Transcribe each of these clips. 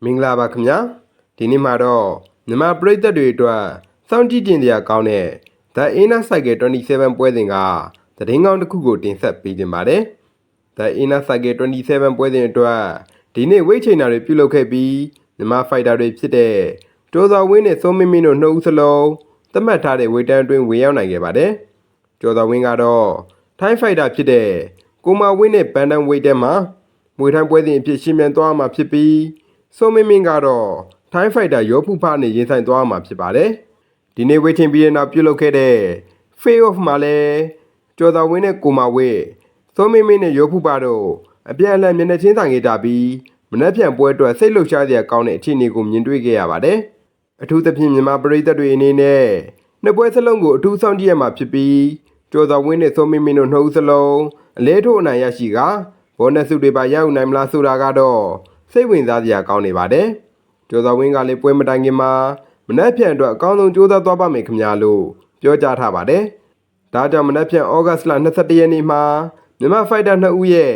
မင်္ဂလာပါခင်ဗျာဒီနေ့မှာတော့မြန်မာပရိသတ်တွေအတွက်စောင့်ကြည့်ကျင်တရားကောင်းတဲ့ The Inner Cycle 27 ပွဲစဉ်ကသတင်းကောင်းတစ်ခုကိုတင်ဆက်ပေးခြင်းပါတယ် The Inner Cycle 27 ပွဲစဉ်အတွက်ဒီနေ့ဝိတ်ချိန်တာတွေပြုလုပ်ခဲ့ပြီးမြန်မာဖိုက်တာတွေဖြစ်တဲ့ကျော်စွာဝင်းနဲ့စိုးမင်းမင်းတို့နှစ်ဦးစလုံးသတ်မှတ်ထားတဲ့ဝေတန်းအတွင်းဝင်ရောက်နိုင်ခဲ့ပါတယ်ကျော်စွာဝင်းကတော့ထိုင်းဖိုက်တာဖြစ်တဲ့ကိုမာဝင်းနဲ့ပန်တန်ဝိတ်တဲမှာမွေထမ်းပွဲစဉ်အဖြစ်ရှင်းပြသွားမှာဖြစ်ပြီးစိုးမင်းမင်းကတော့ထိုင်းဖိုက်တာရောဖူဖားနဲ့ရင်ဆိုင်သွားမှာဖြစ်ပါတယ်ဒီနေ့ဝေးချင်းပြီးတဲ့နောက်ပြုလုပ်ခဲ့တဲ့ Face Off မှာလည်းကျော်စွာဝင်းနဲ့ကိုမာဝင်းစိုးမင်းမင်းနဲ့ရောဖူဖားတို့အပြန်အလှန်မျက်နှာချင်းဆိုင်ခဲ့ကြပြီးမနှက်ဖြန်ပွဲအတွက်စိတ်လှုပ်ရှားစရာကောင်းတဲ့အခြေအနေကိုမြင်တွေ့ခဲ့ရပါတယ်အထူးသဖြင့်မြန်မာပရိသတ်တွေအနေနဲ့နှစ်ပွဲစလုံးကိုအထူးဆောင်ကြည့်ရမှာဖြစ်ပြီးကျော်စွာဝင်းနဲ့စိုးမင်းမင်းတို့နှစ်ဦးစလုံးအလဲထိုးအနိုင်ရရှိကဘောနက်စုတွေပါရယူနိုင်မလားဆိုတာကတော့စိတ်ဝင်စားစရာကောင်းနေပါတယ်ကျော်စွာဝင်းကလည်းပွဲမတိုင်ခင်မှာမနှက်ဖြန်အတွက်အကောင်းဆုံးကြိုးစားသွားပါမယ်ခင်ဗျာလို့ပြောကြားထားပါတယ်ဒါကြောင့်မနှက်ဖြန်ဩဂတ်စ်လ22ရက်နေ့မှာမြန်မာဖိုက်တာ2ဦးရဲ့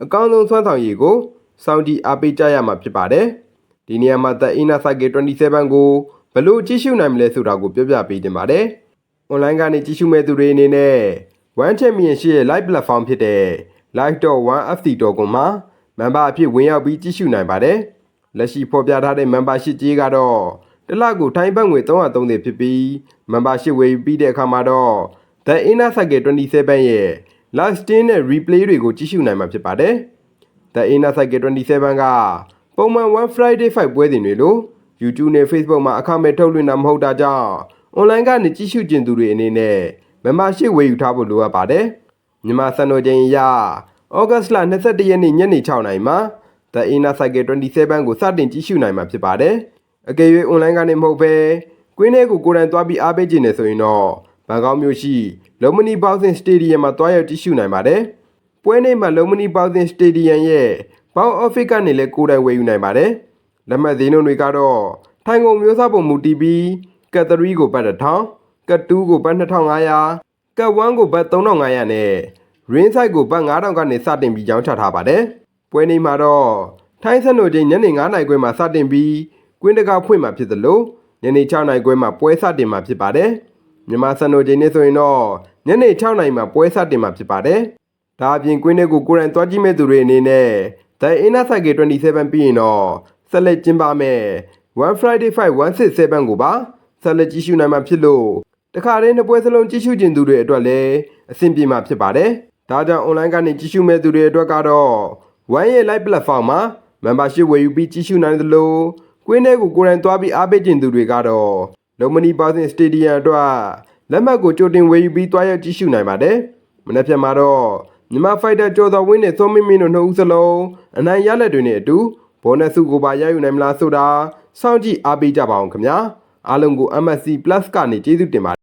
အကောင်းဆုံးဆွမ်းဆောင်ရည်ကိုစောင့်ကြည့်အားပေးကြရမှာဖြစ်ပါတယ်ဒီနေရာမှာ The Inner Cycle 27ကိုဘယ်လိုကြည့်ရှုနိုင်မလဲဆိုတာကိုပြောပြပေးတင်ပါတယ်။ online ကနေကြည့်ရှုမဲ့သူတွေအနေနဲ့ One Championship ရဲ့ live platform ဖြစ်တဲ့ live.1fc.com မှာ member အဖြစ်ဝင်ရောက်ပြီးကြည့်ရှုနိုင်ပါတယ်။လက်ရှိဖော်ပြထားတဲ့ membership ကြေးကတော့တစ်လကိုထိုင်းဘတ်ငွေ330ဖြစ်ပြီး membership ဝယ်ယူပြီးတဲ့အခါမှာတော့ The Inner Cycle 27ရဲ့ live stream နဲ့ replay တွေကိုကြည့်ရှုနိုင်မှာဖြစ်ပါတယ်။ The Inner Cycle 27ကပုံမှန် One Friday Fight ပွဲစဉ်တွေလို့ YouTube နဲ့ Facebook မှာအခမဲ့ထုတ်လွှင့်တာမဟုတ်တာကြောင့် online ကနေကြည့်ရှုကျင်သူတွေအနေနဲ့ membership ဝယ်ယူထားဖို့လိုအပ်ပါတယ်။မြန်မာစံတော်ချိန်အရဩဂတ်စ်လ22ရက်နေ့ညနေ6:00 နာရီမှာ The Inner Cycle 27ကိုစတင်ကြည့်ရှုနိုင်မှာဖြစ်ပါတယ်။အကယ်၍ online ကနေမဟုတ်ဘဲကွင်းထဲကိုကိုယ်တိုင်သွားပြီးအားပေးခြင်းနဲ့ဆိုရင်တော့ဘန်ကောက်မြို့ရှိလုံမနီဘောက်ဆင်စတေဒီယမ်မှာတွားရောက်ကြည့်ရှုနိုင်ပါတယ်။ပွဲနေ့မှာလုံမနီဘောက်ဆင်စတေဒီယမ်ရဲ့ဘောက်အော်ဖစ်ကနေလည်းကိုယ်တိုင်ဝယ်ယူနိုင်ပါတယ်။လက်မှတ်ဈေးနှုန်းတွေကတော့ထိုင်ကုန်မျိုးစားပုံမူတည်ပြီးကတ်3ကိုဘတ်1000ကတ်2ကိုဘတ်2500ကတ်1ကိုဘတ်3500နဲ့ Ring Side ကိုဘတ်9000ကနေစတင်ပြီးရောင်းချထားပါတယ်။ပွဲနေ့မှာတော့ထိုင်းစံတော်ချိန်ညနေ9:00 နာရီခွဲမှာစတင်ပြီးကွင်းတကာဖွင့်မှာဖြစ်သလိုညနေ6:00 နာရီခွဲမှာပွဲစတင်မှာဖြစ်ပါတယ်။မြန်မာစံတော်ချိန်နဲ့ဆိုရင်တော့ညနေ6:00 နာရီမှာပွဲစတင်မှာဖြစ်ပါတယ်။ဒါအပြင်ကွင်းထဲကိုကိုယ်တိုင်သွားကြည့်မဲ့သူတွေအနေနဲ့ The Inner Cycle 27ပြီးရင်တော့ဆက်လက်ကျင်းပမယ်One Friday Fight 167ကိုပါဆက်လက်ကြည့်ရှုနိုင်မှာဖြစ်လို့တခါတည်းနှစ်ပွဲစလုံးကြည့်ရှုကျင်သူတွေအတွက်လည်းအဆင်ပြေမှာဖြစ်ပါတယ်။ဒါကြောင့် online ကနေကြည့်ရှုမဲ့သူတွေအတွက်ကတော့ One ရဲ့ live platform မှာ membership ဝယ်ယူပြီးကြည့်ရှုနိုင်သလိုကွင်းထဲကိုကိုယ်တိုင်သွားပြီးအားပေးကျင်သူတွေကတော့လုံမနီဘောက်ဆင်စတေဒီယမ်အတွက်လက်မှတ်ကိုကြိုတင်ဝယ်ယူပြီးတွားရောက်ကြည့်ရှုနိုင်ပါတယ်။မနက်ဖြန်မှာတော့မြန်မာဖိုက်တာကျော်စွာဝင်းနဲ့စိုးမင်းမင်းတို့နှစ်ဦးစလုံးအနိုင်ရလက်တွေနဲ့အတူဘောနက်စုကိုပါရယူနိုင်မလားဆိုတာစောင့်ကြည့်အားပေးကြပါအောင်ခင်ဗျာအားလုံးကို MSC Plus ကနေကျေးဇူးတင်ပါတယ်